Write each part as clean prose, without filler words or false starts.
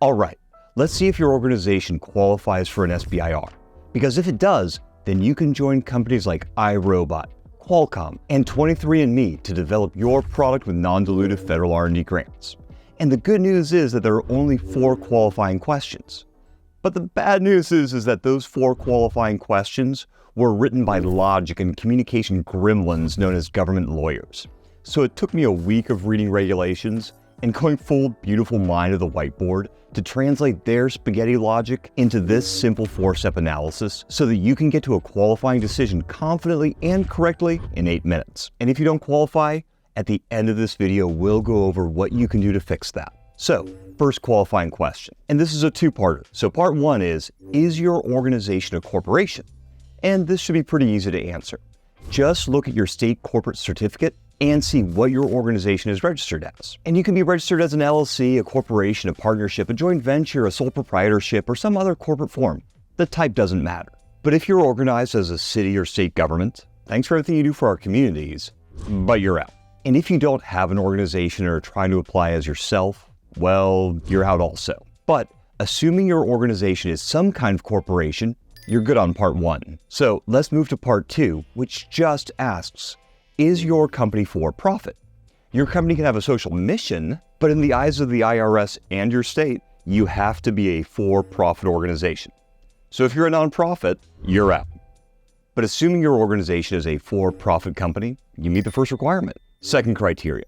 All right, let's see if your organization qualifies for an SBIR. Because if it does, then you can join companies like iRobot, Qualcomm, and 23andMe to develop your product with non-dilutive federal R&D grants. And the good news is that there are only 4 qualifying questions. But the bad news is that those 4 qualifying questions were written by logic and communication gremlins known as government lawyers. So it took me a week of reading regulations and going full beautiful mind of the whiteboard to translate their spaghetti logic into this simple 4-step analysis so that you can get to a qualifying decision confidently and correctly in 8 minutes. And if you don't qualify, at the end of this video, we'll go over what you can do to fix that. So, first qualifying question, and this is a 2-parter. So part 1 is your organization a corporation? And this should be pretty easy to answer. Just look at your state corporate certificate and see what your organization is registered as. And you can be registered as an LLC, a corporation, a partnership, a joint venture, a sole proprietorship, or some other corporate form. The type doesn't matter. But if you're organized as a city or state government, thanks for everything you do for our communities, but you're out. And if you don't have an organization or are trying to apply as yourself, well, you're out also. But assuming your organization is some kind of corporation, you're good on part 1. So let's move to part 2, which just asks, is your company for profit? Your company can have a social mission, but in the eyes of the IRS and your state, you have to be a for-profit organization. So if you're a nonprofit, you're out. But assuming your organization is a for-profit company, you meet the first requirement. Second criteria,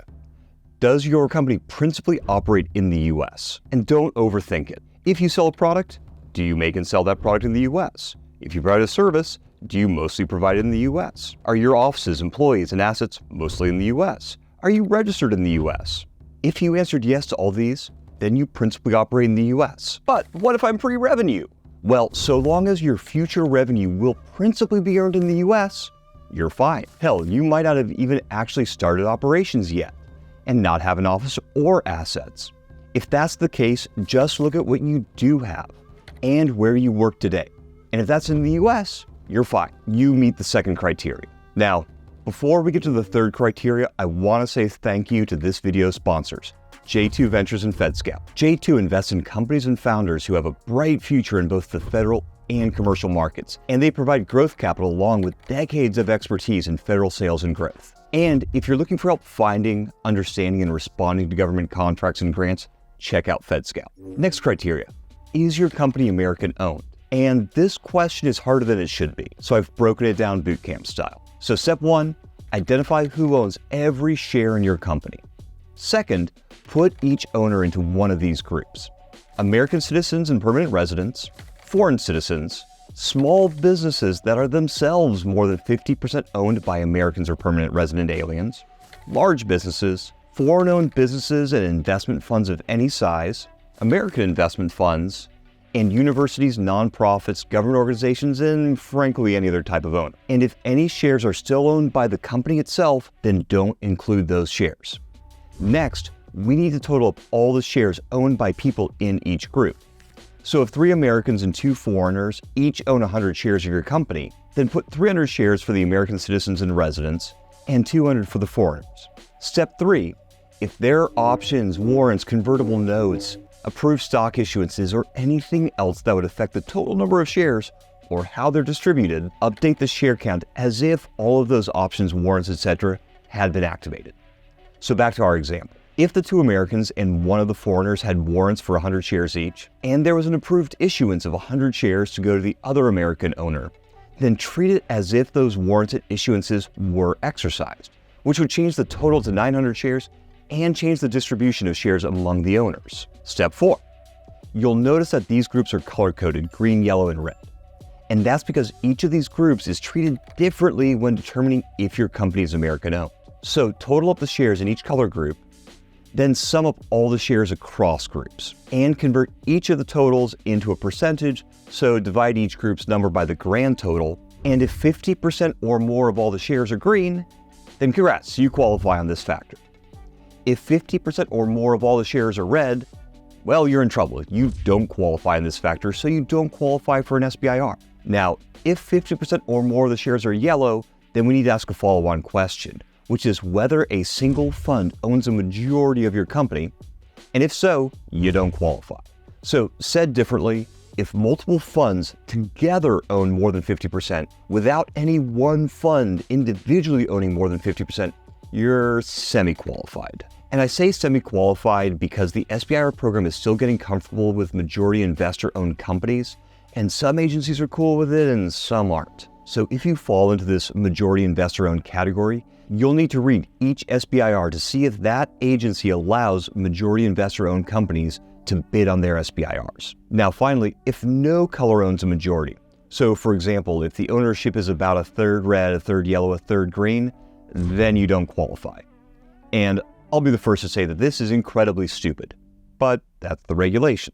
does your company principally operate in the US? And don't overthink it. If you sell a product, do you make and sell that product in the US? If you provide a service, do you mostly provide it in the US? Are your offices, employees, and assets mostly in the US? Are you registered in the US? If you answered yes to all these, then you principally operate in the US. But what if I'm pre-revenue? Well, so long as your future revenue will principally be earned in the US, you're fine. Hell, you might not have even actually started operations yet and not have an office or assets. If that's the case, just look at what you do have and where you work today. And if that's in the US, you're fine. You meet the second criteria. Now, before we get to the third criteria, I want to say thank you to this video's sponsors, J2 Ventures and FedScout. J2 invests in companies and founders who have a bright future in both the federal and commercial markets, and they provide growth capital along with decades of expertise in federal sales and growth. And if you're looking for help finding, understanding, and responding to government contracts and grants, check out FedScout. Next criteria, is your company American-owned? And this question is harder than it should be, so I've broken it down boot camp style. So step 1, identify who owns every share in your company. Second, put each owner into one of these groups: American citizens and permanent residents, foreign citizens, small businesses that are themselves more than 50% owned by Americans or permanent resident aliens, large businesses, foreign-owned businesses and investment funds of any size, American investment funds, and universities, nonprofits, government organizations, and frankly, any other type of owner. And if any shares are still owned by the company itself, then don't include those shares. Next, we need to total up all the shares owned by people in each group. So if 3 Americans and 2 foreigners each own 100 shares of your company, then put 300 shares for the American citizens and residents and 200 for the foreigners. Step 3, if there are options, warrants, convertible notes, approved stock issuances, or anything else that would affect the total number of shares or how they're distributed, update the share count as if all of those options, warrants, etc. had been activated. So back to our example. If the 2 Americans and 1 of the foreigners had warrants for 100 shares each, and there was an approved issuance of 100 shares to go to the other American owner, then treat it as if those warranted issuances were exercised, which would change the total to 900 shares and change the distribution of shares among the owners. Step 4, you'll notice that these groups are color-coded green, yellow, and red. And that's because each of these groups is treated differently when determining if your company is American-owned. So total up the shares in each color group, then sum up all the shares across groups and convert each of the totals into a percentage. So divide each group's number by the grand total. And if 50% or more of all the shares are green, then congrats, you qualify on this factor. If 50% or more of all the shares are red, well, you're in trouble. You don't qualify in this factor, so you don't qualify for an SBIR. Now, if 50% or more of the shares are yellow, then we need to ask a follow-on question, which is whether a single fund owns a majority of your company, and if so, you don't qualify. So said differently, if multiple funds together own more than 50% without any one fund individually owning more than 50%, you're semi-qualified. And I say semi-qualified because the SBIR program is still getting comfortable with majority investor-owned companies, and some agencies are cool with it and some aren't. So if you fall into this majority investor-owned category, you'll need to read each SBIR to see if that agency allows majority investor-owned companies to bid on their SBIRs. Now finally, if no color owns a majority, so for example, if the ownership is about a third red, a third yellow, a third green, then you don't qualify. And I'll be the first to say that this is incredibly stupid, but that's the regulation.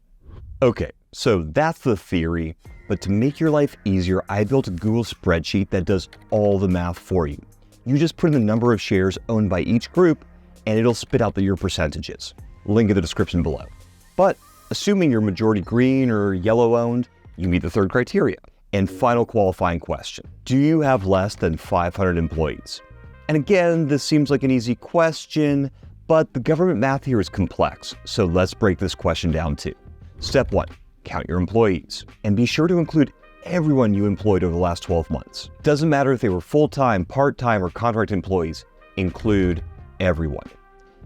Okay, so that's the theory, but to make your life easier, I built a Google spreadsheet that does all the math for you. You just put in the number of shares owned by each group, and it'll spit out your percentages. Link in the description below. But assuming you're majority green or yellow owned, you meet the third criteria. And final qualifying question, do you have less than 500 employees? And again, this seems like an easy question, but the government math here is complex, so let's break this question down too. Step 1, count your employees, and be sure to include everyone you employed over the last 12 months. Doesn't matter if they were full-time, part-time, or contract employees, include everyone.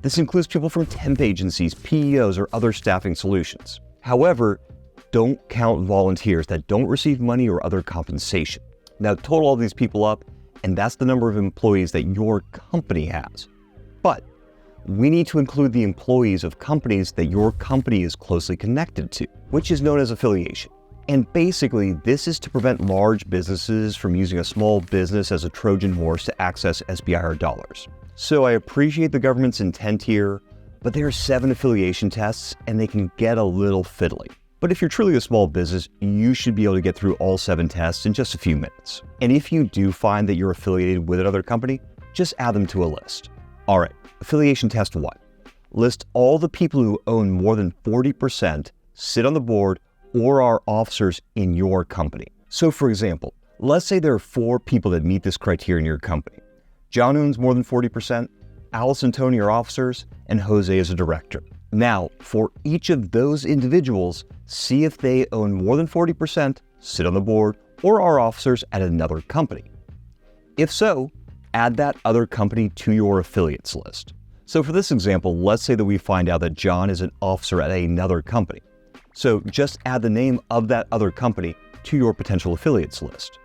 This includes people from temp agencies, PEOs, or other staffing solutions. However, don't count volunteers that don't receive money or other compensation. Now total all these people up, and that's the number of employees that your company has. But we need to include the employees of companies that your company is closely connected to, which is known as affiliation. And basically, this is to prevent large businesses from using a small business as a Trojan horse to access SBIR dollars. So I appreciate the government's intent here, but there are 7 affiliation tests and they can get a little fiddly. But if you're truly a small business, you should be able to get through all 7 tests in just a few minutes. And if you do find that you're affiliated with another company, just add them to a list. All right, affiliation test 1. List all the people who own more than 40%, sit on the board, or are officers in your company. So for example, let's say there are 4 people that meet this criteria in your company. John owns more than 40%, Alice and Tony are officers, and Jose is a director. Now, for each of those individuals, see if they own more than 40%, sit on the board, or are officers at another company. If so, add that other company to your affiliates list. So for this example, let's say that we find out that John is an officer at another company. So just add the name of that other company to your potential affiliates list.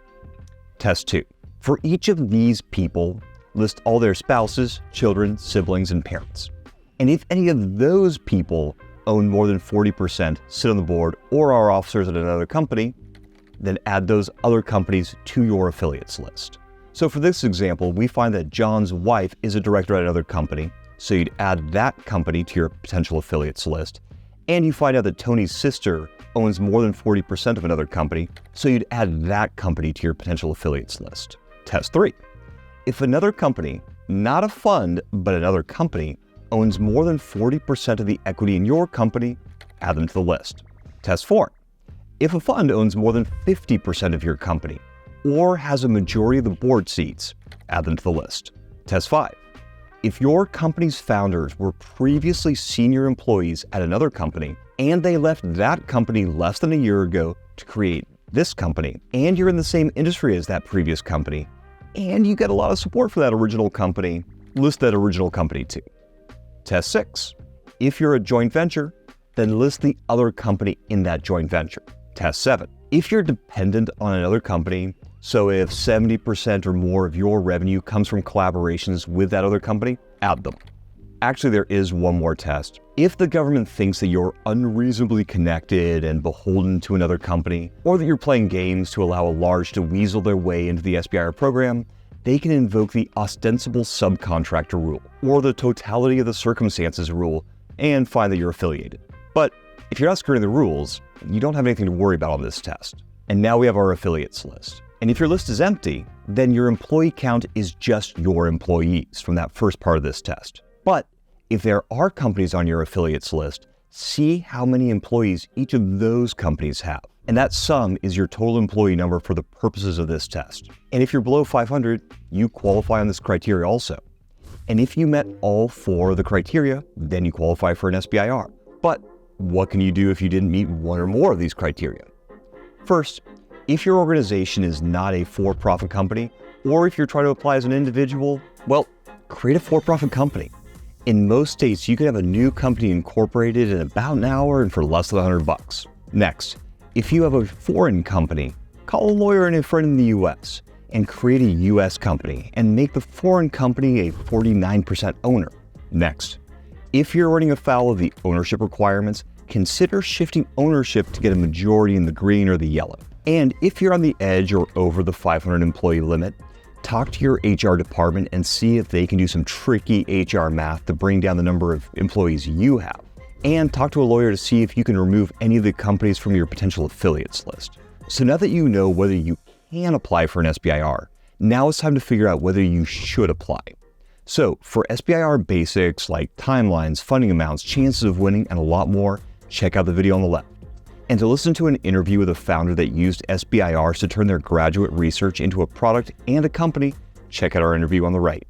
Test 2. For each of these people, list all their spouses, children, siblings, and parents. And if any of those people own more than 40%, sit on the board, or are officers at another company, then add those other companies to your affiliates list. So for this example, we find that John's wife is a director at another company, so you'd add that company to your potential affiliates list. And you find out that Tony's sister owns more than 40% of another company, so you'd add that company to your potential affiliates list. Test 3. If another company, not a fund, but another company, owns more than 40% of the equity in your company, add them to the list. Test 4. If a fund owns more than 50% of your company, or has a majority of the board seats, add them to the list. Test 5. If your company's founders were previously senior employees at another company, and they left that company less than a year ago to create this company, and you're in the same industry as that previous company, and you get a lot of support for that original company, list that original company too. Test 6. If you're a joint venture, then list the other company in that joint venture. Test 7. If you're dependent on another company, so if 70% or more of your revenue comes from collaborations with that other company, add them. Actually, there is one more test. If the government thinks that you're unreasonably connected and beholden to another company, or that you're playing games to allow a large to weasel their way into the SBIR program, they can invoke the ostensible subcontractor rule, or the totality of the circumstances rule, and find that you're affiliated. But if you're not skirting the rules, you don't have anything to worry about on this test. And now we have our affiliates list. And if your list is empty, then your employee count is just your employees from that first part of this test. But if there are companies on your affiliates list, see how many employees each of those companies have. And that sum is your total employee number for the purposes of this test. And if you're below 500, you qualify on this criteria also. And if you met all 4 of the criteria, then you qualify for an SBIR. But What can you do if you didn't meet one or more of these criteria? First, if your organization is not a for-profit company, or if you're trying to apply as an individual, well, create a for-profit company. In most states, you can have a new company incorporated in about an hour and for less than $100. Next, if you have a foreign company, call a lawyer and a friend in the US and create a US company and make the foreign company a 49% owner. Next, if you're running afoul of the ownership requirements, consider shifting ownership to get a majority in the green or the yellow. And if you're on the edge or over the 500 employee limit, talk to your HR department and see if they can do some tricky HR math to bring down the number of employees you have. And talk to a lawyer to see if you can remove any of the companies from your potential affiliates list. So now that you know whether you can apply for an SBIR, now it's time to figure out whether you should apply. So for SBIR basics like timelines, funding amounts, chances of winning, and a lot more, check out the video on the left. And to listen to an interview with a founder that used SBIRs to turn their graduate research into a product and a company, check out our interview on the right.